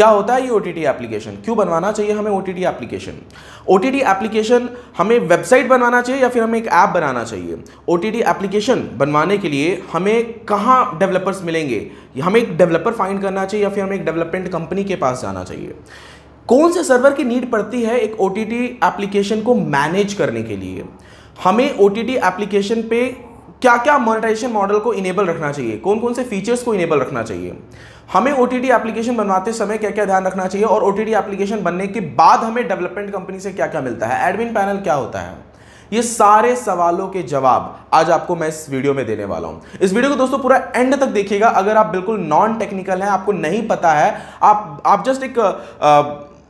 क्या होता है ये ओटीटी एप्लीकेशन, क्यों बनवाना चाहिए हमें ओटीटी एप्लीकेशन। ओटीटी एप्लीकेशन हमें वेबसाइट बनवाना चाहिए या फिर हमें एक ऐप बनाना चाहिए। ओटीटी एप्लीकेशन बनवाने के लिए हमें कहाँ डेवलपर्स मिलेंगे, हमें एक डेवलपर फाइंड करना चाहिए या फिर हमें एक डेवलपमेंट कंपनी के पास जाना चाहिए। कौन से सर्वर की नीड पड़ती है एक ओटीटी एप्लीकेशन को मैनेज करने के लिए, हमें ओटीटी एप्लीकेशन पे क्या क्या मोनेटाइजेशन मॉडल को इनेबल रखना चाहिए, कौन कौन से फीचर्स को इनेबल रखना चाहिए, हमें ओटीटी एप्लीकेशन बनवाते समय क्या क्या ध्यान रखना चाहिए, और ओटीटी एप्लीकेशन बनने के बाद हमें डेवलपमेंट कंपनी से क्या क्या मिलता है, एडमिन पैनल क्या होता है, ये सारे सवालों के जवाब आज आपको मैं इस वीडियो में देने वाला हूं। इस वीडियो को दोस्तों पूरा एंड तक देखिएगा। अगर आप बिल्कुल नॉन टेक्निकल हैं, आपको नहीं पता है, आप जस्ट एक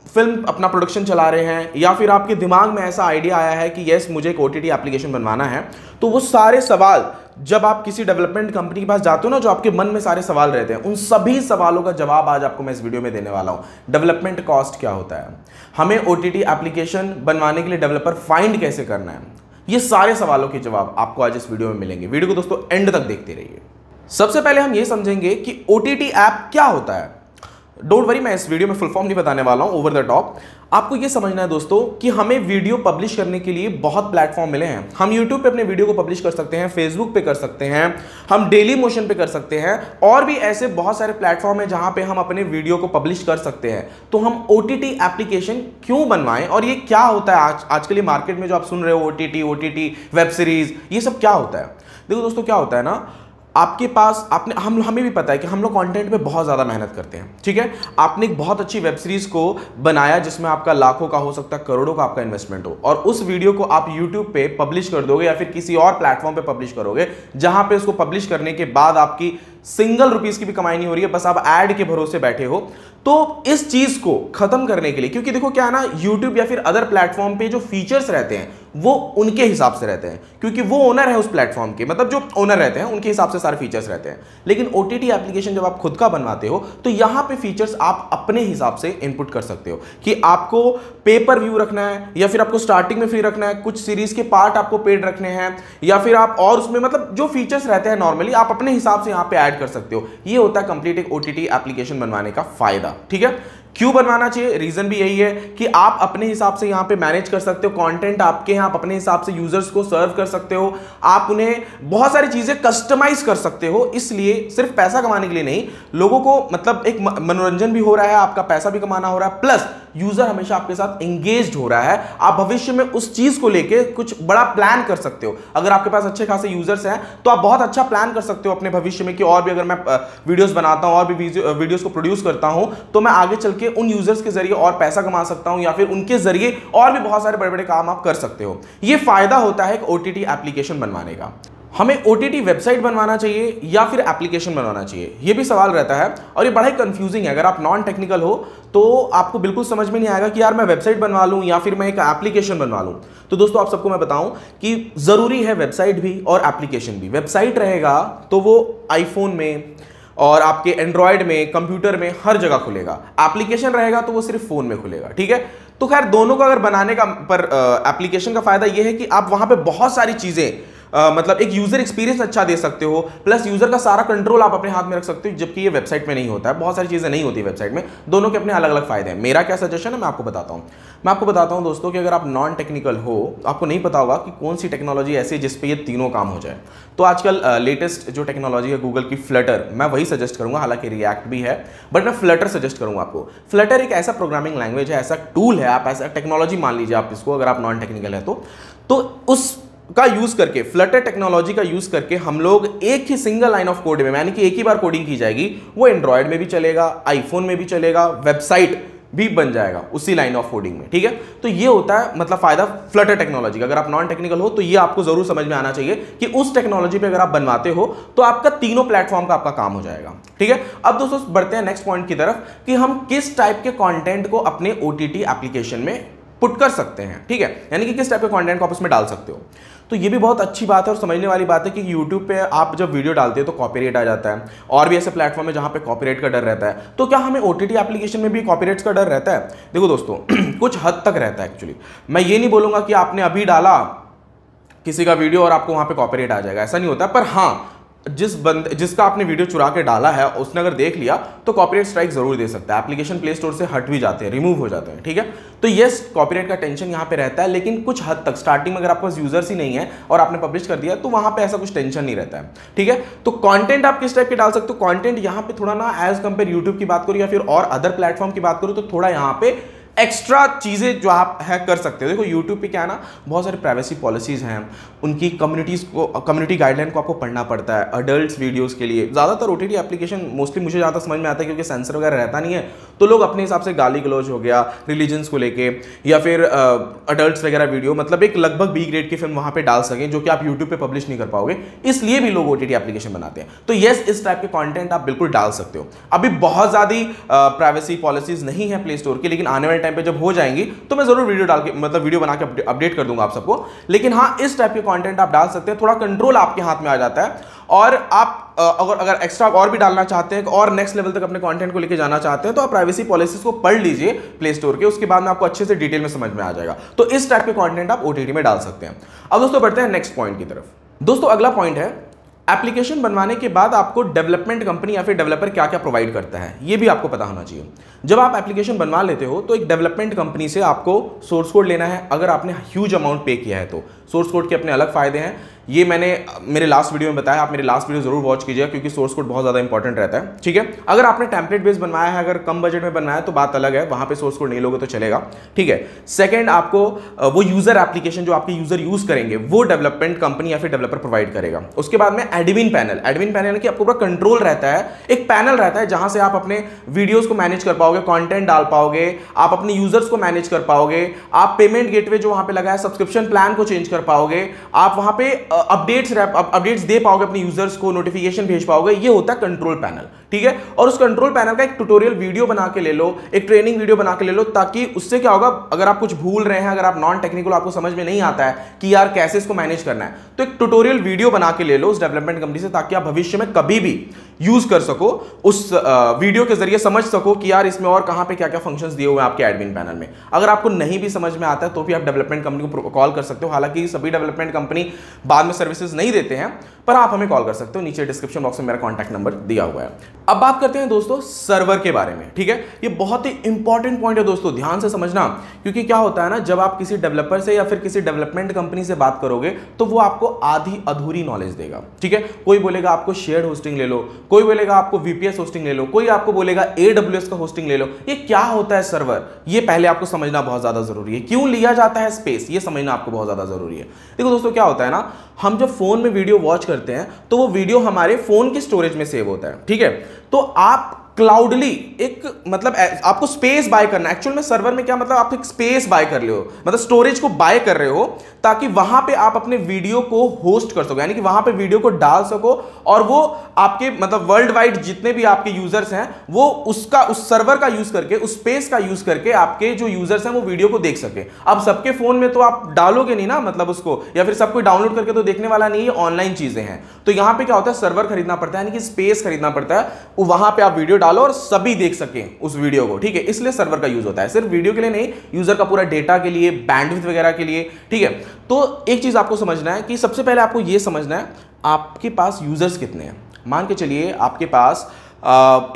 फिल्म अपना प्रोडक्शन चला रहे हैं, या फिर आपके दिमाग में ऐसा आइडिया आया है कि यस मुझे एक ओटीटी एप्लीकेशन बनवाना है, तो वो सारे सवाल जब आप किसी डेवलपमेंट कंपनी के पास जाते हो ना, जो आपके मन में सारे सवाल रहते हैं, उन सभी सवालों का जवाब आज आपको मैं इस वीडियो में देने वाला हूं। डेवलपमेंट कॉस्ट क्या होता है, हमें ओटीटी एप्लीकेशन बनवाने के लिए डेवलपर फाइंड कैसे करना है, ये सारे सवालों के जवाब आपको आज इस वीडियो में मिलेंगे। वीडियो को दोस्तों एंड तक देखते रहिए। सबसे पहले हम ये समझेंगे कि ओटीटी ऐप क्या होता है। डोंट वरी, मैं इस वीडियो में फुल फॉर्म नहीं बताने वाला हूं, ओवर द टॉप। आपको यह समझना है दोस्तों कि हमें वीडियो पब्लिश करने के लिए बहुत प्लेटफॉर्म मिले हैं। हम यूट्यूब पे अपने वीडियो को पब्लिश कर सकते हैं, फेसबुक पे कर सकते हैं, हम डेली मोशन पे कर सकते हैं, और भी ऐसे बहुत सारे प्लेटफॉर्म है जहां पे हम अपने वीडियो को पब्लिश कर सकते हैं। तो हम ओटीटी एप्लीकेशन क्यों बनवाएं, और ये क्या होता है आजकल ये मार्केट में जो आप सुन रहे हो ओटीटी वेब सीरीज, ये सब क्या होता है। देखो दोस्तों, क्या होता है ना, आपके पास हमें भी पता है कि हम लोग कंटेंट पे बहुत ज़्यादा मेहनत करते हैं, ठीक है। आपने एक बहुत अच्छी वेब सीरीज़ को बनाया जिसमें आपका लाखों का हो सकता है, करोड़ों का आपका इन्वेस्टमेंट हो, और उस वीडियो को आप यूट्यूब पे पब्लिश कर दोगे या फिर किसी और प्लेटफॉर्म पे पब्लिश करोगे, जहां पे उसको पब्लिश करने के बाद आपकी सिंगल रुपीस की भी कमाई नहीं हो रही है, बस आप ऐड के भरोसे बैठे हो। तो इस चीज को खत्म करने के लिए, क्योंकि देखो क्या है ना, यूट्यूब या फिर अदर प्लेटफॉर्म पे जो फीचर्स रहते हैं वो उनके हिसाब से रहते हैं, क्योंकि वो ओनर है उस प्लेटफॉर्म के, मतलब जो ओनर रहते हैं उनके हिसाब से सारे फीचर्स रहते हैं। लेकिन ओटीटी एप्लीकेशन जब आप खुद का बनवाते हो तो यहां पे फीचर्स आप अपने हिसाब से इनपुट कर सकते हो कि आपको पे पर व्यू रखना है, या फिर आपको स्टार्टिंग में फ्री रखना है, कुछ सीरीज के पार्ट आपको पेड रखने हैं, या फिर आप और उसमें मतलब जो फीचर्स रहते हैं नॉर्मली आप अपने हिसाब से यहां पे ऐड कर सकते हो। ये होता है कंप्लीट एक ओटीटी एप्लीकेशन बनवाने का फायदा, ठीक है। क्यों बनवाना चाहिए, रीजन भी यही है कि आप अपने हिसाब से यहां पे मैनेज कर सकते हो, कंटेंट आपके हैं, आप अपने हिसाब से यूजर्स को सर्व कर सकते हो, आप उन्हें बहुत सारी चीजें कस्टमाइज कर सकते हो। इसलिए सिर्फ पैसा कमाने के लिए नहीं, लोगों को मतलब एक मनोरंजन भी हो रहा है, आपका पैसा भी कमाना हो रहा है, प्लस यूजर हमेशा आपके साथ एंगेज्ड हो रहा है। आप भविष्य में उस चीज को लेके कुछ बड़ा प्लान कर सकते हो। अगर आपके पास अच्छे खासे यूजर्स हैं तो आप बहुत अच्छा प्लान कर सकते हो अपने भविष्य में कि और भी अगर मैं वीडियोस बनाता हूं और भी वीडियोस को प्रोड्यूस करता हूं तो मैं आगे चल के उन यूजर्स के जरिए और पैसा कमा सकता हूं, या फिर उनके जरिए और भी बहुत सारे बड़े बड़े काम आप कर सकते हो। यह फायदा होता है एक ओटीटी एप्लीकेशन बनवाने का। हमें ओटीटी वेबसाइट बनवाना चाहिए या फिर एप्लीकेशन बनवाना चाहिए, यह भी सवाल रहता है, और ये बड़ा ही कंफ्यूजिंग है। अगर आप नॉन टेक्निकल हो तो आपको बिल्कुल समझ में नहीं आएगा कि यार मैं वेबसाइट बनवा लूं या फिर मैं एक एप्लीकेशन बनवा लूं। तो दोस्तों आप सबको मैं बताऊं कि जरूरी है वेबसाइट भी और एप्लीकेशन भी। वेबसाइट रहेगा तो वो आईफोन में और आपके एंड्रॉयड में, कंप्यूटर में, हर जगह खुलेगा। एप्लीकेशन रहेगा तो वो सिर्फ फोन में खुलेगा, ठीक है। तो खैर दोनों को अगर बनाने का पर एप्लीकेशन का फायदा यह है कि आप वहां पे बहुत सारी चीजें मतलब एक यूजर एक्सपीरियंस अच्छा दे सकते हो, प्लस यूजर का सारा कंट्रोल आप अपने हाथ में रख सकते हो, जबकि ये वेबसाइट में नहीं होता है। बहुत सारी चीजें नहीं होती वेबसाइट में। दोनों के अपने अलग अलग फायदे हैं। मेरा क्या सजेशन है मैं आपको बताता हूं दोस्तों कि अगर आप नॉन टेक्निकल हो, आपको नहीं पता होगा कि कौन सी टेक्नोलॉजी ऐसी है जिसपे ये तीनों काम हो जाए, तो आजकल लेटेस्ट जो टेक्नोलॉजी है गूगल की, फ्लटर, मैं वही सजेस्ट करूंगा। हालांकि रिएक्ट भी है, बट मैं फ्लटर सजेस्ट करूंगा आपको। फ्लटर एक ऐसा प्रोग्रामिंग लैंग्वेज है, ऐसा टूल है, आप ऐसा टेक्नोलॉजी मान लीजिए आप इसको, अगर आप नॉन टेक्निकल है तो उस का यूज करके, फ्लटर टेक्नोलॉजी का यूज करके हम लोग एक ही सिंगल लाइन ऑफ कोड में, यानी कि एक ही बार कोडिंग की जाएगी, वो एंड्रॉयड में भी चलेगा, आईफोन में भी चलेगा, वेबसाइट भी बन जाएगा उसी लाइन ऑफ कोडिंग में, ठीक है। तो ये होता है मतलब फायदा फ्लटर टेक्नोलॉजी का। अगर आप नॉन टेक्निकल हो तो ये आपको जरूर समझ में आना चाहिए कि उस टेक्नोलॉजी पे अगर आप बनवाते हो तो आपका तीनों प्लेटफॉर्म का आपका काम हो जाएगा, ठीक है। अब दोस्तों बढ़ते हैं नेक्स्ट पॉइंट की तरफ कि हम किस टाइप के कंटेंट को अपने ओटीटी एप्लीकेशन में पुट कर सकते हैं, ठीक है, यानी कि किस टाइप के कंटेंट को आप उसमें डाल सकते हो। तो ये भी बहुत अच्छी बात है और समझने वाली बात है कि YouTube पे आप जब वीडियो डालते हो तो कॉपीराइट आ जाता है, और भी ऐसे प्लेटफॉर्म है जहां पे कॉपीराइट का डर रहता है। तो क्या हमें ओटीटी एप्लीकेशन में भी कॉपीराइट्स का डर रहता है? देखो दोस्तों कुछ हद तक रहता है एक्चुअली। मैं ये नहीं बोलूंगा कि आपने अभी डाला किसी का वीडियो और आपको वहां पे कॉपीराइट आ जाएगा, ऐसा नहीं होता। पर हाँ, जिसका आपने वीडियो चुरा के डाला है उसने अगर देख लिया तो कॉपीराइट स्ट्राइक जरूर दे सकता है। एप्लीकेशन प्ले स्टोर से हट भी जाते हैं, रिमूव हो जाते हैं, ठीक है। तो यस, कॉपीराइट का टेंशन यहाँ पे रहता है, लेकिन कुछ हद तक स्टार्टिंग में अगर आपके पास यूजर्स ही नहीं है और आपने पब्लिश कर दिया तो वहां पे ऐसा कुछ टेंशन नहीं रहता है, ठीक है। तो कंटेंट आप किस टाइप के डाल सकते हो? कंटेंट यहाँ पे थोड़ा ना एज कंपेयर यूट्यूब की बात करूं या फिर और अदर प्लेटफॉर्म की बात करूं तो थोड़ा यहाँ पे एक्स्ट्रा चीजें जो आप है कर सकते हो। देखो यूट्यूब पे क्या है ना, बहुत सारी प्राइवेसी पॉलिसीज हैं, उनकी कम्युनिटी गाइडलाइन को आपको पढ़ना पड़ता है। अडल्ट्स वीडियोस के लिए ज़्यादातर ओटीटी एप्लीकेशन मोस्टली मुझे ज़्यादा समझ में आता है क्योंकि सेंसर वगैरह रहता नहीं है, तो लोग अपने हिसाब से गाली गलौज हो गया रिलीजन्स को लेके या फिर अडल्ट्स वगैरह वीडियो, मतलब एक लगभग बी ग्रेड की फिल्म वहाँ पे डाल सकें जो कि आप यूट्यूब पे पब्लिश नहीं कर पाओगे, इसलिए भी लोग ओटीटी एप्लीकेशन बनाते हैं। तो येस, इस टाइप के कॉन्टेंट आप बिल्कुल डाल सकते हो। अभी बहुत ज़्यादा प्राइवेसी पॉलिसीज नहीं है प्ले स्टोर की, लेकिन आने वाले टाइम पे जब हो जाएंगी तो मैं जरूर वीडियो डाल के मतलब वीडियो बना के अपडेट कर दूंगा आप सबको। लेकिन हाँ, इस टाइप के कंटेंट आप डाल सकते हैं, थोड़ा कंट्रोल आपके हाथ में आ जाता है। और आप अगर एक्स्ट्रा और भी डालना चाहते हैं और नेक्स्ट लेवल तक अपने कंटेंट को लेके जाना चाहते हैं तो आप प्राइवेसी पॉलिसीज को पढ़ लीजिए प्ले स्टोर के, उसके बाद में आपको अच्छे से डिटेल में समझ में आ जाएगा। तो इस टाइप के कंटेंट आप ओटीटी में डाल सकते हैं। अब दोस्तों बढ़ते हैं नेक्स्ट पॉइंट की तरफ। दोस्तों अगला पॉइंट है, एप्लीकेशन बनवाने के बाद आपको डेवलपमेंट कंपनी या फिर डेवलपर क्या क्या प्रोवाइड करता है, ये भी आपको पता होना चाहिए। जब आप एप्लीकेशन बनवा लेते हो तो एक डेवलपमेंट कंपनी से आपको सोर्स कोड लेना है। अगर आपने ह्यूज अमाउंट पे किया है तो सोर्स कोड के अपने अलग फायदे हैं, ये मैंने मेरे लास्ट वीडियो में बताया, आप मेरे लास्ट वीडियो जरूर वॉच कीजिएगा क्योंकि सोर्स कोड बहुत ज़्यादा इंपॉर्टेंट रहता है, ठीक है। अगर आपने टेम्पलेट बेस बनवाया है, अगर कम बजट में बनवाया है तो बात अलग है, वहाँ पे सोर्स कोड नहीं लोगे तो चलेगा, ठीक है। सेकंड, आपको वो यूजर एप्लीकेशन जो आपके यूजर यूज करेंगे वो डेवलपमेंट कंपनी या फिर डेवलपर प्रोवाइड करेगा। उसके बाद में एडमिन पैनल की आपको पूरा कंट्रोल रहता है, एक पैनल रहता है जहां से आप अपने वीडियोस को मैनेज कर पाओगे, कंटेंट डाल पाओगे, आप अपने यूजर्स को मैनेज कर पाओगे, आप पेमेंट गेटवे जो वहां पे लगा है सब्सक्रिप्शन प्लान को चेंज कर पाओगे, आप वहां पे अपडेट्स दे पाओगे अपने यूजर्स को, नोटिफिकेशन भेज पाओगे। ये होता है कंट्रोल पैनल, ठीक है। और उस कंट्रोल पैनल का एक ट्यूटोरियल वीडियो बना के ले लो, एक ट्रेनिंग वीडियो बना के ले लो, ताकि उससे क्या होगा, अगर आप कुछ भूल रहे हैं, अगर आप नॉन टेक्निकल आपको समझ में नहीं आता है कि यार कैसे इसको मैनेज करना है, तो एक ट्यूटोरियल वीडियो बना के ले लो उस डेवलपमेंट कंपनी से, ताकि आप भविष्य में कभी भी यूज कर सको, उस वीडियो के जरिए समझ सको कि यार इसमें और कहां पे क्या क्या फंक्शंस दिए हुए हैं आपके एडमिन पैनल में। अगर आपको नहीं भी समझ में आता है तो भी आप डेवलपमेंट कंपनी को कॉल कर सकते हो। हालांकि सभी डेवलपमेंट कंपनी बाद में सर्विसेज नहीं देते हैं, पर आप हमें कॉल कर सकते हो, नीचे डिस्क्रिप्शन बॉक्स में मेरा कॉन्टैक्ट नंबर दिया हुआ है। अब बात करते हैं दोस्तों सर्वर के बारे में, ठीक है। ये बहुत ही इंपॉर्टेंट पॉइंट है दोस्तों, ध्यान से समझना, क्योंकि क्या होता है ना, जब आप किसी डेवलपर से या फिर किसी डेवलपमेंट कंपनी से बात करोगे तो वो आपको आधी अधूरी नॉलेज देगा, ठीक है। कोई बोलेगा आपको शेयर्ड होस्टिंग ले लो, कोई बोलेगा आपको वीपीएस होस्टिंग ले लो, कोई आपको बोलेगा AWS का होस्टिंग ले लो। ये क्या होता है सर्वर, ये पहले आपको समझना बहुत ज्यादा जरूरी है। क्यों लिया जाता है स्पेस, ये समझना आपको बहुत ज्यादा जरूरी है। देखो दोस्तों क्या होता है ना, हम जब फोन में वीडियो वॉच करते हैं तो वो वीडियो हमारे फोन की स्टोरेज में सेव होता है, ठीक है। तो आप क्लाउडली एक मतलब आपको स्पेस बाय करना, एक्चुअल में सर्वर में क्या मतलब आप एक स्पेस बाय कर रहे हो, मतलब स्टोरेज को बाय कर रहे हो, ताकि वहां पे आप अपने वीडियो को होस्ट कर सको, यानी कि वहां पे वीडियो को डाल सको और वो आपके मतलब वर्ल्ड वाइड जितने भी आपके यूजर्स हैं वो उस सर्वर का यूज करके, उस स्पेस का यूज करके आपके जो यूजर्स हैं वो वीडियो को देख सके। अब सबके फोन में तो आप डालोगे नहीं ना मतलब उसको, या फिर सब कोई डाउनलोड करके तो देखने वाला नहीं है, ऑनलाइन चीजें हैं। तो यहां पे क्या होता है, सर्वर खरीदना पड़ता है, यानी कि स्पेस खरीदना पड़ता है, वहां पे आप वीडियो डालो और सभी देख सकें उस वीडियो को, ठीक है। इसलिए सर्वर का यूज होता है, सिर्फ वीडियो के लिए नहीं, यूजर का पूरा डेटा के लिए, बैंडविड्थ वगैरह के लिए, ठीक है। तो एक चीज आपको समझना है कि सबसे पहले आपको यह समझना है आपके पास यूजर्स कितने हैं। मान के चलिए आपके पास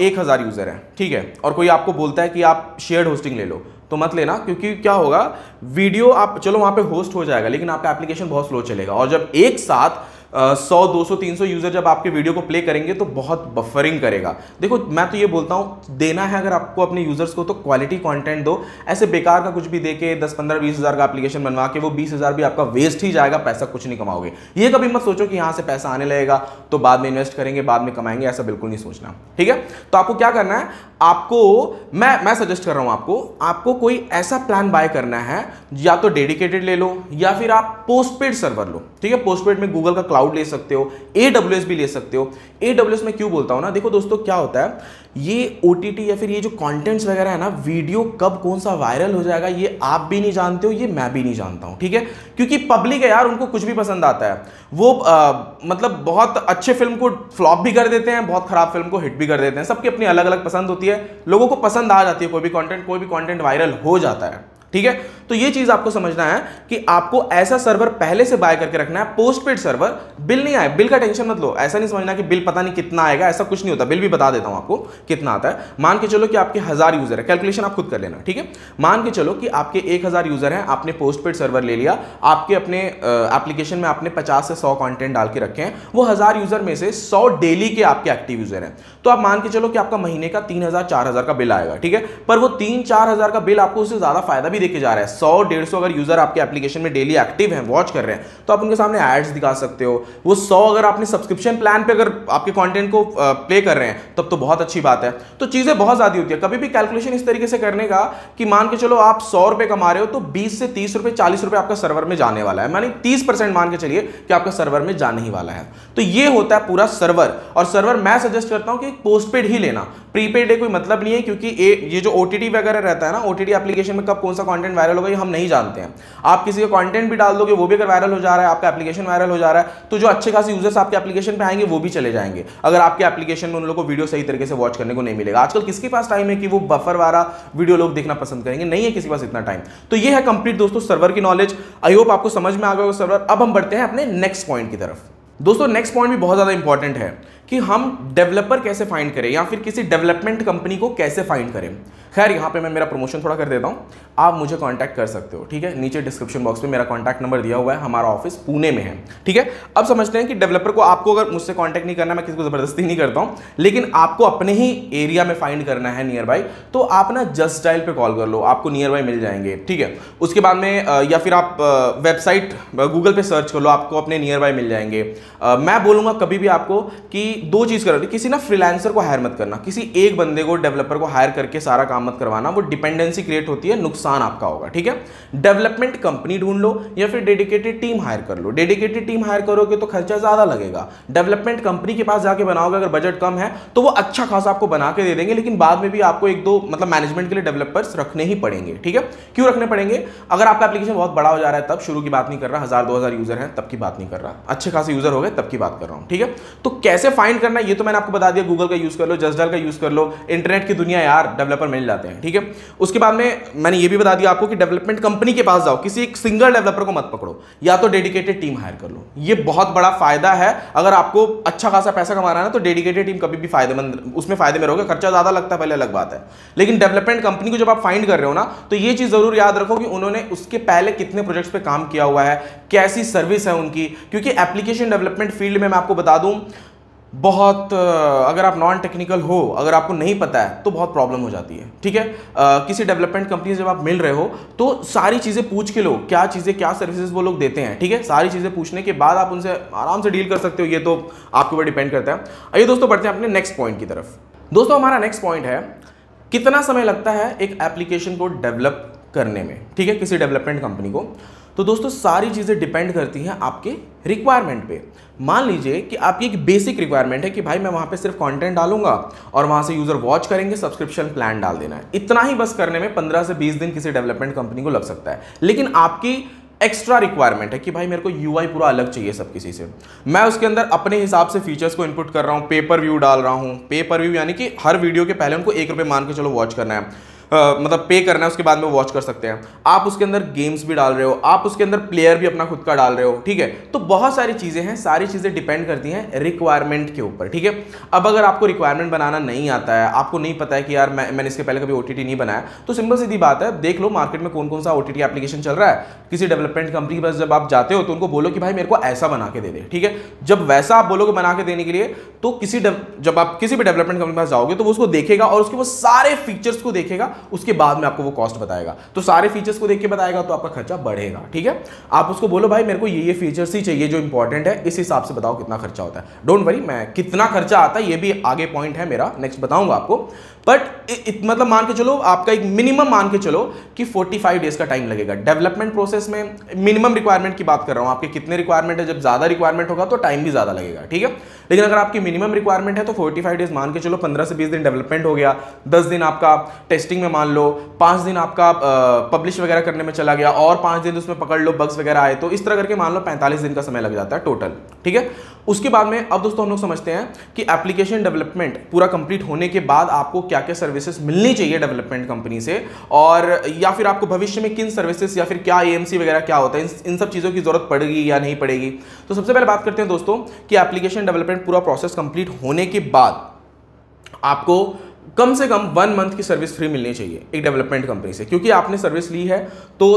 1000 यूजर है, ठीक है, और कोई आपको बोलता है कि आप शेयर्ड होस्टिंग ले लो, तो मत लेना, क्योंकि क्या होगा, वीडियो आप चलो वहां पे होस्ट हो जाएगा लेकिन आपका एप्लीकेशन बहुत स्लो चलेगा, और जब एक साथ 100 200 300 यूजर जब आपके वीडियो को प्ले करेंगे तो बहुत बफरिंग करेगा। देखो मैं तो ये बोलता हूं, देना है अगर आपको अपने यूजर्स को तो क्वालिटी कंटेंट दो, ऐसे बेकार का कुछ भी देके 10 15 20 हज़ार का एप्लीकेशन बनवा के वो 20 हज़ार भी आपका वेस्ट ही जाएगा, पैसा कुछ नहीं कमाओगे। ये कभी मत सोचो कि यहां से पैसा आने लगेगा तो बाद में इन्वेस्ट करेंगे बाद में कमाएंगे, ऐसा बिल्कुल नहीं सोचना, ठीक है। तो आपको क्या करना है, आपको मैं सजेस्ट कर रहा हूं आपको कोई ऐसा प्लान बाय करना है, या तो डेडिकेटेड ले लो या फिर आप पोस्टपेड सर्वर लो, ठीक है। पोस्टपेड में गूगल का क्लाउड ले सकते हो, AWS भी ले सकते हो। AWS में क्यों बोलता हूं ना, देखो दोस्तों क्या होता है, ये OTT या फिर ये जो कंटेंट्स वगैरह है ना, वीडियो कब कौन सा वायरल हो जाएगा ये आप भी नहीं जानते हो, ये मैं भी नहीं जानता हूं, ठीक है। क्योंकि पब्लिक है यार, उनको कुछ भी पसंद आता है, वो मतलब बहुत अच्छे फिल्म को फ्लॉप भी कर देते हैं, बहुत खराब फिल्म को हिट भी कर देते हैं, सबकी अपनी अलग अलग पसंद होती है, लोगों को पसंद आ जाती है, कोई भी कंटेंट वायरल हो जाता है, ठीक है। तो ये चीज आपको समझना है कि आपको ऐसा सर्वर पहले से बाय करके रखना है, पोस्टपेड सर्वर। बिल नहीं आए, बिल का टेंशन मत लो, ऐसा नहीं समझना कि बिल पता नहीं कितना आएगा, ऐसा कुछ नहीं होता। बिल भी बता देता हूं आपको कितना आता है। मान के चलो कि आपके 1000 यूजर है, कैलकुलेशन आप खुद कर लेना, ठीक है। मान के चलो कि आपके 1000 यूजर हैं, आपने पोस्टपेड सर्वर ले लिया, आपके अपने एप्लीकेशन में आपने 50 से 100 कंटेंट डाल के रखे हैं, वो 1000 यूजर में से 100 डेली के आपके एक्टिव यूजर हैं। तो आप मान के चलो कि आपका महीने का 3000-4000 का बिल आएगा, ठीक है। पर वो 3-4000 का बिल आपको उससे ज्यादा फायदा भी देके जा रहा है। 100-150 अगर यूजर आपके एप्लीकेशन में डेली एक्टिव हैं, वॉच कर रहे हैं, तो आप उनके सामने एड्स दिखा सकते हो। वो 100 अगर आपने सब्सक्रिप्शन प्लान पे अगर आपके कंटेंट को प्ले कर रहे हैं, तब तो बहुत अच्छी बात है। तो चीजें बहुत ज्यादा होती है। कभी भी कैलकुलेशन इस तरीके से करने का कि मान के चलो आप 100 रुपए कमा रहे हो, तो 20 से 30 रुपए 40 रुपए आपका सर्वर में जाने वाला है, मानी 30% मान के चलिए कि आपका सर्वर में जाने ही वाला है। तो ये होता है पूरा सर्वर। और सर्वर मैं सजेस्ट करता हूं कि पोस्टपेड ही लेना, प्रीपेड कोई मतलब नहीं है, क्योंकि ये जो ओटीटी वगैरह रहता है ना, ओटीटी एप्लीकेशन में कब कौन सा कंटेंट वायरल होगा ये हम नहीं जानते हैं। आप किसी का कंटेंट भी डाल दोगे, वो भी अगर वायरल हो जा रहा है, आपका एप्लीकेशन वायरल हो जा रहा है, तो जो अच्छे खासे यूजर्स आपके एप्लीकेशन पे आएंगे वो भी चले जाएंगे, अगर आपके एप्लीकेशन में उन लोगों को वीडियो सही तरीके से वॉच करने को नहीं मिलेगा। आजकल किसके पास टाइम है कि वो बफर वाला वीडियो लोग देखना पसंद करेंगे? नहीं है किसी के पास इतना टाइम। तो ये है कंप्लीट दोस्तों सर्वर की नॉलेज। आई होप आपको समझ में आ गया होगा सर्वर। अब हम बढ़ते हैं अपने नेक्स्ट पॉइंट की तरफ। दोस्तों नेक्स्ट पॉइंट भी बहुत ज्यादा इंपॉर्टेंट है कि हम डेवलपर कैसे फाइंड करें या फिर किसी डेवलपमेंट कंपनी को कैसे फाइंड करें। खैर यहाँ पे मैं मेरा प्रमोशन थोड़ा कर देता हूँ, आप मुझे कांटेक्ट कर सकते हो, ठीक है। नीचे डिस्क्रिप्शन बॉक्स में मेरा कांटेक्ट नंबर दिया हुआ है, हमारा ऑफिस पुणे में है, ठीक है। अब समझते हैं कि डेवलपर को आपको अगर मुझसे कांटेक्ट नहीं करना, मैं किसी को जबरदस्ती नहीं करता हूँ, लेकिन आपको अपने ही एरिया में फाइंड करना है नियर बाई, तो आप ना जस्ट डायल पे कॉल कर लो, आपको नियर बाई मिल जाएंगे, ठीक है। उसके बाद में या फिर आप वेबसाइट गूगल पे सर्च कर लो, आपको अपने नियर बाई मिल जाएंगे। मैं बोलूंगा कभी भी आपको कि दो चीज करो, किसी ना फ्रीलांसर को हायर मत करना, किसी एक बंदे को डेवलपर को हायर करके सारा काम मत करवाना, वो डिपेंडेंसी क्रिएट होती है, नुकसान आपका होगा, ठीक है। डेवलपमेंट कंपनी ढूंढ लो या फिर डेडिकेटेड टीम हायर कर लो। डेडिकेटेड टीम हायर करोगे तो खर्चा ज्यादा लगेगा, डेवलपमेंट कंपनी के पास जाके बनाओगे अगर बजट कम है तो वो अच्छा खासा आपको बना के दे देंगे, लेकिन बाद में भी आपको एक दो मतलब मैनेजमेंट के लिए डेवलपर्स रखने ही पड़ेंगे, ठीक है। क्यों रखने पड़ेंगे? अगर आपका एप्लीकेशन बहुत बड़ा हो जा रहा है तब, शुरू की बात नहीं कर रहा, 1000-2000 यूजर है तब की बात नहीं कर रहा, अच्छे खासे यूजर हो गए तब की बात कर रहा हूं, ठीक है। तो कैसे फाइंड करना है ये तो मैंने आपको बता दिया, गूगल का यूज कर लो, जस्ट डायल का यूज कर लो, इंटरनेट की दुनिया यार, डेवलपर मिल जाते हैं, ठीक है। उसके बाद में मैंने ये भी बता दिया आपको कि डेवलपमेंट कंपनी के पास जाओ, किसी एक सिंगल डेवलपर को मत पकड़ो, या तो डेडिकेटेड टीम हायर कर लो। ये बहुत बड़ा फायदा है, अगर आपको अच्छा खासा पैसा कमाना है तो डेडिकेटेड टीम कभी भी फायदेमंद, उसमें फायदे में रहोगे। खर्चा ज्यादा लगता है पहले अलग बात है, लेकिन डेवलपमेंट कंपनी को जब आप फाइंड कर रहे हो ना, तो ये चीज जरूर याद रखो कि उन्होंने उसके पहले कितने प्रोजेक्ट्स पे काम किया हुआ है, कैसी सर्विस है उनकी। क्योंकि एप्लीकेशन डेवलपमेंट फील्ड में मैं आपको बता दूं बहुत, अगर आप नॉन टेक्निकल हो, अगर आपको नहीं पता है तो बहुत प्रॉब्लम हो जाती है, ठीक है। किसी डेवलपमेंट कंपनी से जब आप मिल रहे हो तो सारी चीज़ें पूछ के लो, क्या चीज़ें क्या सर्विसेज वो लोग देते हैं, ठीक है। सारी चीज़ें पूछने के बाद आप उनसे आराम से डील कर सकते हो, ये तो आपके ऊपर डिपेंड करता है। आइए दोस्तों बढ़ते हैं अपने नेक्स्ट पॉइंट की तरफ। दोस्तों हमारा नेक्स्ट पॉइंट है कितना समय लगता है एक एप्लीकेशन को डेवलप करने में, ठीक है, किसी डेवलपमेंट कंपनी को। तो दोस्तों सारी चीज़ें डिपेंड करती हैं आपके रिक्वायरमेंट पे। मान लीजिए कि आपकी एक बेसिक रिक्वायरमेंट है कि भाई मैं वहाँ पे सिर्फ कंटेंट डालूंगा और वहाँ से यूज़र वॉच करेंगे, सब्सक्रिप्शन प्लान डाल देना है। इतना ही बस करने में 15 से 20 दिन किसी डेवलपमेंट कंपनी को लग सकता है। लेकिन आपकी एक्स्ट्रा रिक्वायरमेंट है कि भाई मेरे को यूआई पूरा अलग चाहिए सब किसी से, मैं उसके अंदर अपने हिसाब से फीचर्स को इनपुट कर रहा हूँ, पेपर व्यू डाल रहा हूँ। पेपर व्यू यानी कि हर वीडियो के पहले उनको 1 रुपये मान के चलो वॉच करना है, मतलब पे करना है, उसके बाद में वॉच कर सकते हैं। आप उसके अंदर गेम्स भी डाल रहे हो, आप उसके अंदर प्लेयर भी अपना खुद का डाल रहे हो, ठीक है। तो बहुत सारी चीजें हैं, सारी चीजें डिपेंड करती हैं रिक्वायरमेंट के ऊपर, ठीक है। अब अगर आपको रिक्वायरमेंट बनाना नहीं आता है, आपको नहीं पता है कि यार मैंने इसके पहले कभी ओटीटी नहीं बनाया, तो सिंपल सीधी बात है, देख लो मार्केट में कौन कौन सा ओटीटी एप्लीकेशन चल रहा है। किसी डेवलपमेंट कंपनी के पास जब आप जाते हो तो उनको बोलो कि भाई मेरे को ऐसा बना के दे दे, ठीक है। जब वैसा आप बोलोगे बना के देने के लिए, तो जब आप किसी भी डेवलपमेंट कंपनी के पास जाओगे तो वो उसको देखेगा और उसके वो सारे फीचर्स को देखेगा, उसके बाद में आपको वो कॉस्ट बताएगा। तो सारे फीचर्स को देख के बताएगा तो आपका खर्चा बढ़ेगा, ठीक है। आप उसको बोलो भाई मेरे को ये फीचर्स ही चाहिए जो इंपॉर्टेंट है, इस हिसाब से बताओ कितना खर्चा होता है। डोंट वरी, मैं कितना खर्चा आता है ये भी आगे पॉइंट है मेरा, नेक्स्ट बताऊंगा आपको। बट मतलब मान के चलो आपका एक मिनिमम मान के चलो कि 45 डेज का टाइम लगेगा डेवलपमेंट प्रोसेस में। मिनिमम रिक्वायरमेंट की बात कर रहा हूं, आपके कितने रिक्वायरमेंट है, जब ज्यादा रिक्वायरमेंट होगा तो टाइम भी ज्यादा लगेगा, ठीक है। लेकिन अगर आपकी मिनिमम रिक्वायरमेंट है तो 45 डेज मान के चलो, 15 से 20 दिन डेवलपमेंट हो गया, 10 दिन आपका टेस्टिंग में मान लो, 5 दिन आपका पब्लिश वगैरह करने में चला गया और 5 दिन उसमें पकड़ लो बग्स वगैरह आए, तो इस तरह करके मान लो 45 दिन का समय लग जाता है टोटल, ठीक है। उसके बाद में अब दोस्तों हम लोग समझते हैं कि एप्लीकेशन डेवलपमेंट पूरा कंप्लीट होने के बाद आपको क्या क्या सर्विसेज मिलनी चाहिए डेवलपमेंट कंपनी से, और या फिर आपको भविष्य में किन सर्विसेज या फिर क्या एएमसी वगैरह क्या होता है, इन सब चीज़ों की जरूरत पड़ेगी या नहीं पड़ेगी। तो सबसे पहले बात करते हैं दोस्तों कि एप्लीकेशन डेवलपमेंट पूरा प्रोसेस कंप्लीट होने के बाद आपको कम से कम 1 मंथ की सर्विस फ्री मिलनी चाहिए एक डेवलपमेंट कंपनी से, क्योंकि आपने सर्विस ली है तो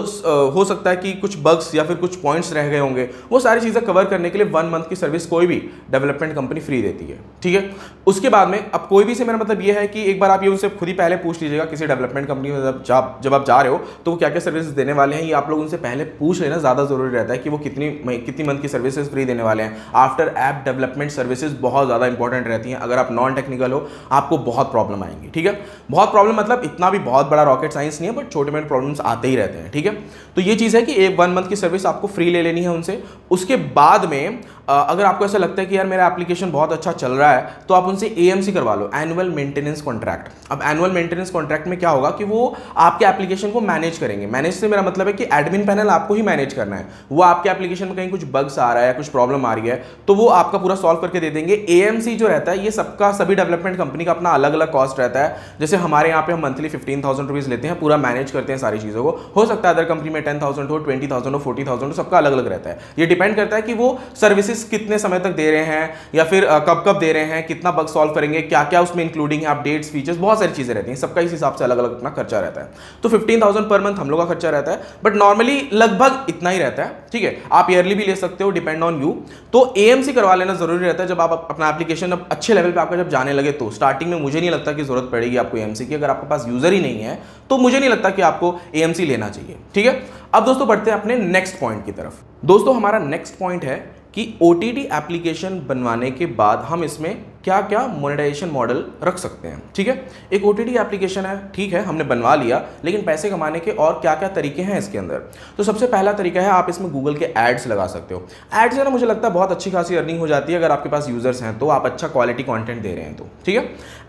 हो सकता है कि कुछ बग्स या फिर कुछ पॉइंट्स रह गए होंगे, वो सारी चीज़ें कवर करने के लिए 1 मंथ की सर्विस कोई भी डेवलपमेंट कंपनी फ्री देती है, ठीक है। उसके बाद में अब कोई भी से मेरा मतलब ये है कि एक बार आप ये उनसे खुद ही पहले पूछ लीजिएगा किसी डेवलपमेंट कंपनी में जब आप जा रहे हो तो वो क्या क्या सर्विस देने वाले हैं, ये आप लोग उनसे पहले पूछ लेना ज़्यादा जरूरी रहता है कि वो कितनी मंथ की सर्विसेज फ्री देने वाले हैं। आफ्टर ऐप डेवलपमेंट सर्विसेज बहुत ज़्यादा इंपॉर्टेंट रहती हैं, अगर आप नॉन टेक्निकल हो आपको बहुत प्रॉब्लम आएंगी, ठीक है। बहुत प्रॉब्लम मतलब इतना भी बहुत बड़ा रॉकेट साइंस नहीं है, बट छोटे मोटे प्रॉब्लम्स आते ही रहते हैं, ठीक है। तो ये चीज़ है कि 1 मंथ की सर्विस आपको फ्री ले लेनी है उनसे। उसके बाद में अगर आपको ऐसा लगता है कि यार मेरा एप्लीकेशन बहुत अच्छा चल रहा है तो आप उनसे एएमसी करवा लो, एनुअल मेंटेनेंस कॉन्ट्रैक्ट। अब एनुअल मेंटेनेंस कॉन्ट्रैक्ट में क्या होगा कि वो आपके एप्लीकेशन को मैनेज करेंगे। मैनेज से मेरा मतलब है कि एडमिन पैनल आपको ही मैनेज करना है, वो आपके एप्लीकेशन में कहीं कुछ बग्स आ रहा है, कुछ प्रॉब्लम आ रही है तो वो आपका पूरा सॉल्व करके दे देंगे। एएमसी जो रहता है ये सबका सभी डेवलपमेंट कंपनी का अपना अलग अलग कॉस्ट रहता है। जैसे हमारे यहाँ पे हम मंथली 15,000 रुपीज लेते हैं, पूरा मैनेज करते हैं सारी चीज़ों को। हो सकता है अदर कंपनी में 10,000 हो, 20,000 हो, 40,000 हो, सबका अलग अलग रहता है। ये डिपेंड करता है कि वो सर्विसेज कितने समय तक दे रहे हैं या फिर कब कब दे रहे हैं, कितना बग सॉल्व करेंगे, क्या क्या उसमें इंक्लूडिंग है, अपडेट्स, फीचर्स, बहुत सारी चीजें रहती हैं, सबका इस हिसाब से अलग अलग अपना खर्चा रहता है। तो 15,000 पर मंथ हम लोग का खर्चा रहता है, बट नॉर्मली लगभग इतना ही रहता है, ठीक है। आप ईयरली भी ले सकते हो, डिपेंड ऑन यू। तो एएमसी करवा लेना जरूरी रहता है जब आप अपना एप्लीकेशन अब अच्छे लेवल पे आपका जब जाने लगे। तो स्टार्टिंग में मुझे नहीं लगता कि जरूरत पड़ेगी आपको एएमसी की, अगर आपके पास यूजर ही नहीं है तो मुझे नहीं लगता कि आपको एएमसी लेना चाहिए, ठीक है। अब दोस्तों बढ़ते हैं अपने नेक्स्ट पॉइंट की तरफ। दोस्तों हमारा नेक्स्ट पॉइंट है कि ओटीटी एप्लीकेशन बनवाने के बाद हम इसमें क्या क्या मोनेटाइजेशन मॉडल रख सकते हैं, ठीक है। एक ओटीटी एप्लीकेशन है, ठीक है, हमने बनवा लिया, लेकिन पैसे कमाने के और क्या क्या तरीके हैं इसके अंदर। तो सबसे पहला तरीका है आप इसमें गूगल के एड्स लगा सकते हो। एड्स है ना, मुझे लगता है बहुत अच्छी खासी अर्निंग हो जाती है अगर आपके पास यूजर्स हैं तो, आप अच्छा क्वालिटी कंटेंट दे रहे हैं तो, ठीक है।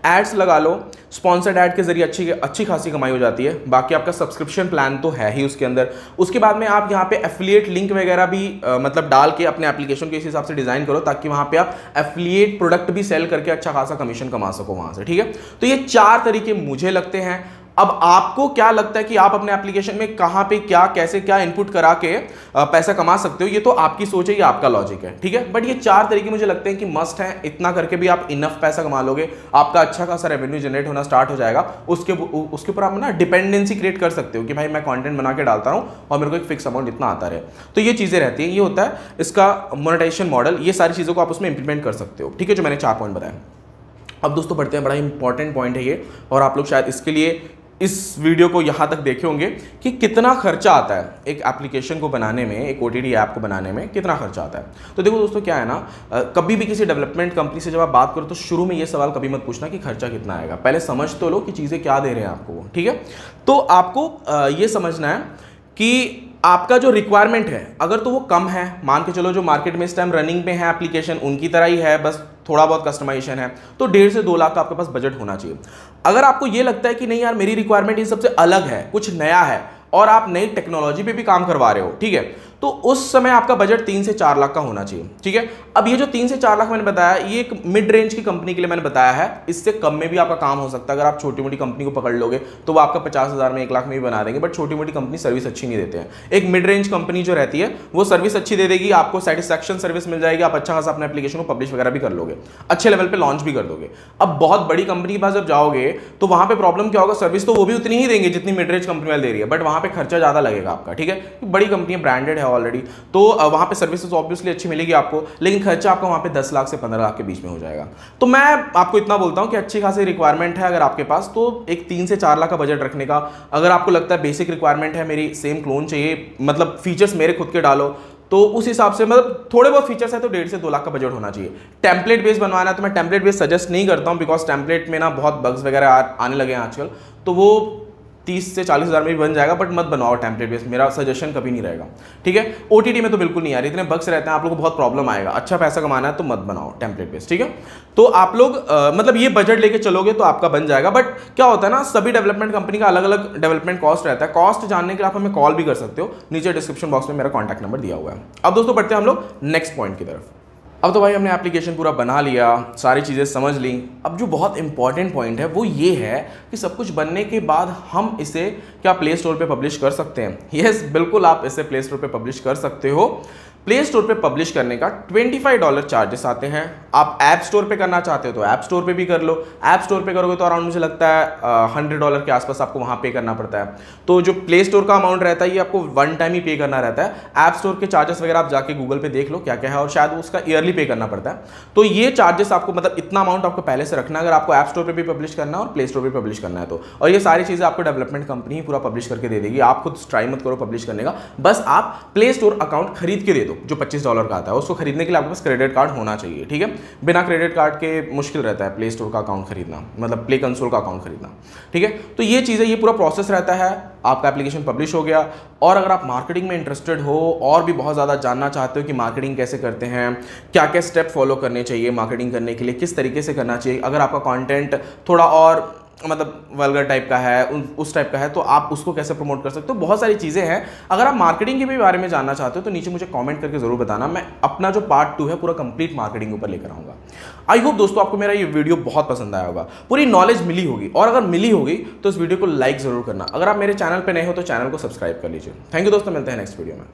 एड्स लगा लो, स्पॉन्सर्ड ऐड के जरिए अच्छी खासी कमाई हो जाती है। बाकी आपका सब्सक्रिप्शन प्लान तो है ही उसके अंदर। उसके बाद में आप यहाँ पे एफिलिएट लिंक वगैरह भी मतलब डाल के अपने एप्लीकेशन को इस हिसाब से डिजाइन करो ताकि वहां पे आप एफिलिएट प्रोडक्ट भी सेल करके अच्छा खासा कमीशन कमा सको वहां से, ठीक है। तो ये 4 तरीके मुझे लगते हैं। अब आपको क्या लगता है कि आप अपने एप्लीकेशन में कहां पे क्या कैसे क्या इनपुट करा के पैसा कमा सकते हो, ये तो आपकी सोच है, ये आपका लॉजिक है, ठीक है। बट ये 4 तरीके मुझे लगते हैं कि मस्ट हैं। इतना करके भी आप इनफ पैसा कमा लोगे, आपका अच्छा खासा रेवेन्यू जनरेट होना स्टार्ट हो जाएगा। उसके ऊपर आप ना डिपेंडेंसी क्रिएट कर सकते हो कि भाई मैं कंटेंट बना के डालता हूं और मेरे को एक फिक्स अमाउंट इतना आता रहे। तो ये चीजें रहती हैं, ये होता है इसका मोनेटाइजेशन मॉडल। ये सारी चीजों को आप उसमें इंप्लीमेंट कर सकते हो, ठीक है, जो मैंने 4 पॉइंट बताया। अब दोस्तों बढ़ते हैं, बड़ा इंपॉर्टेंट पॉइंट है ये, और आप लोग शायद इसके लिए इस वीडियो को यहाँ तक देखे होंगे कि कितना खर्चा आता है एक एप्लीकेशन को बनाने में, एक ओटीटी ऐप को बनाने में कितना खर्चा आता है। तो देखो दोस्तों क्या है ना, कभी भी किसी डेवलपमेंट कंपनी से जब आप बात करो तो शुरू में ये सवाल कभी मत पूछना कि खर्चा कितना आएगा। पहले समझ तो लो कि चीज़ें क्या दे रहे हैं आपको, ठीक है। तो आपको ये समझना है कि आपका जो रिक्वायरमेंट है अगर तो वो कम है, मान के चलो जो मार्केट में इस टाइम रनिंग पे है एप्लीकेशन उनकी तरह ही है, बस थोड़ा बहुत कस्टमाइजेशन है, तो 1.5 से 2 लाख का आपके पास बजट होना चाहिए। अगर आपको ये लगता है कि नहीं यार मेरी रिक्वायरमेंट इन सबसे अलग है, कुछ नया है और आप नई टेक्नोलॉजी पे भी काम करवा रहे हो, ठीक है, तो उस समय आपका बजट 3 से 4 लाख का होना चाहिए, ठीक है। अब ये जो 3 से 4 लाख मैंने बताया, ये एक मिड रेंज की कंपनी के लिए मैंने बताया है, इससे कम में भी आपका काम हो सकता है। अगर आप छोटी मोटी कंपनी को पकड़ लोगे तो वो आपका 50,000 में 1 लाख में भी बना देंगे, बट छोटी मोटी कंपनी सर्विस अच्छी नहीं देते हैं। एक मिड रेंज कंपनी जो रहती है वो सर्विस अच्छी दे देगी, आपको सेटिस्फैक्शन सर्विस मिल जाएगी, आप अच्छा खासा अपने एप्लीकेशन को पब्लिश वगैरह भी कर लोगे, अच्छे लेवल पर लॉन्च भी कर दोगे। अब बहुत बड़ी कंपनी के पास जब जाओगे तो वहां पर प्रॉब्लम क्या होगा, सर्विस तो वो भी उतनी ही देंगे जितनी मिड रेंज कंपनी वाली दे रही है, बट वहां पर खर्चा ज्यादा लगेगा आपका, ठीक है। बड़ी कंपनी ब्रांडेड है ऑलरेडी, तो वहां पे सर्विसेज ऑब्वियसली अच्छी मिलेगी आपको, लेकिन खर्चा आपका वहां पे 10 लाख से 15 लाख के बीच में हो जाएगा। तो मैं आपको इतना बोलता हूं कि अच्छी खासी रिक्वायरमेंट है अगर आपके पास, तो एक 3 से 4 लाख का बजट रखने का। अगर आपको लगता है बेसिक रिक्वायरमेंट है मेरी सेम क्लोन चाहिए, मतलब फीचर्स मेरे खुद के डालो, तो उस हिसाब से मतलब थोड़े बहुत फीचर्स है तो 1.5 से 2 लाख का बजट होना चाहिए। टेम्पलेट बेस बनवाना है तो मैं टेम्पलेट बेस सजेस्ट नहीं करता हूं, बिकॉज टेम्पलेट में ना बहुत बग्स वगैरह आने लगे हैं आजकल, तो वो 30 से 40,000 में भी बन जाएगा, बट मत बनाओ टेम्पलेट बेस, मेरा सजेशन कभी नहीं रहेगा, ठीक है। ओटीटी में तो बिल्कुल नहीं यार, इतने बग्स रहते हैं, आप लोगों को बहुत प्रॉब्लम आएगा। अच्छा पैसा कमाना है तो मत बनाओ टेम्पलेट बेस, ठीक है। तो आप लोग मतलब ये बजट लेके चलोगे तो आपका बन जाएगा। बट क्या होता है ना, सभी डेवलपमेंट कंपनी का अलग अलग डेवलपमेंट कॉस्ट रहता है। कॉस्ट जानने के लिए आप हमें कॉल भी कर सकते हो, नीचे डिस्क्रिप्शन बॉक्स में मेरा कॉन्टैक्ट नंबर दिया हुआ है। अब दोस्तों बढ़ते हैं हम लोग नेक्स्ट पॉइंट की तरफ। अब तो भाई हमने एप्लीकेशन पूरा बना लिया, सारी चीज़ें समझ ली। अब जो बहुत इंपॉर्टेंट पॉइंट है वो ये है कि सब कुछ बनने के बाद हम इसे क्या प्ले स्टोर पे पब्लिश कर सकते हैं? यस, बिल्कुल आप इसे प्ले स्टोर पे पब्लिश कर सकते हो। प्ले स्टोर पे पब्लिश करने का $25 चार्जेस आते हैं। आप ऐप स्टोर पे करना चाहते हो तो ऐप स्टोर पे भी कर लो। ऐप स्टोर पे करोगे तो अराउंड मुझे लगता है $100 के आसपास आपको वहाँ पे करना पड़ता है। तो जो प्ले स्टोर का अमाउंट रहता है ये आपको वन टाइम ही पे करना रहता है। ऐप स्टोर के चार्जेस वगैरह आप जाके गूगल पे देख लो क्या क्या है, और शायद उसका ईयरली पे करना पड़ता है। तो ये चार्जेस आपको, मतलब इतना अमाउंट आपको पहले से रखना है अगर आपको ऐप स्टोर पे भी पब्लिश करना है और प्ले स्टोर पे पब्लिश करना है तो। और ये सारी चीज़ें आपको डेवलपमेंट कंपनी ही पूरा पब्लिश करके दे देगी, आप खुद ट्राई मत करो पब्लिश करने का। बस आप प्ले स्टोर अकाउंट खरीद के दे दो जो $25 आता है। उसको खरीदने के लिए आपके पास क्रेडिट कार्ड होना चाहिए, ठीक है। बिना क्रेडिट कार्ड के मुश्किल रहता है प्ले स्टोर का अकाउंट खरीदना, मतलब प्ले कंसोल का अकाउंट खरीदना, ठीक है। तो ये चीज़ें, ये पूरा प्रोसेस रहता है। आपका एप्लीकेशन पब्लिश हो गया। और अगर आप मार्केटिंग में इंटरेस्टेड हो और भी बहुत ज़्यादा जानना चाहते हो कि मार्केटिंग कैसे करते हैं, क्या क्या स्टेप फॉलो करने चाहिए मार्केटिंग करने के लिए, किस तरीके से करना चाहिए, अगर आपका कंटेंट थोड़ा और मतलब वल्गर टाइप का है, उस टाइप का है, तो आप उसको कैसे प्रमोट कर सकते हो, बहुत सारी चीज़ें हैं। अगर आप मार्केटिंग के भी बारे में जानना चाहते हो तो नीचे मुझे कमेंट करके ज़रूर बताना। मैं अपना जो पार्ट 2 है पूरा कंप्लीट मार्केटिंग ऊपर लेकर आऊँगा। आई होप दोस्तों आपको मेरा ये वीडियो बहुत पसंद आया होगा, पूरी नॉलेज मिली होगी। और अगर मिली होगी तो इस वीडियो को लाइक ज़रूर करना। अगर आप मेरे चैनल पर नए हो तो चैनल को सब्सक्राइब कर लीजिए। थैंक यू दोस्तों, मिलते हैं नेक्स्ट वीडियो में।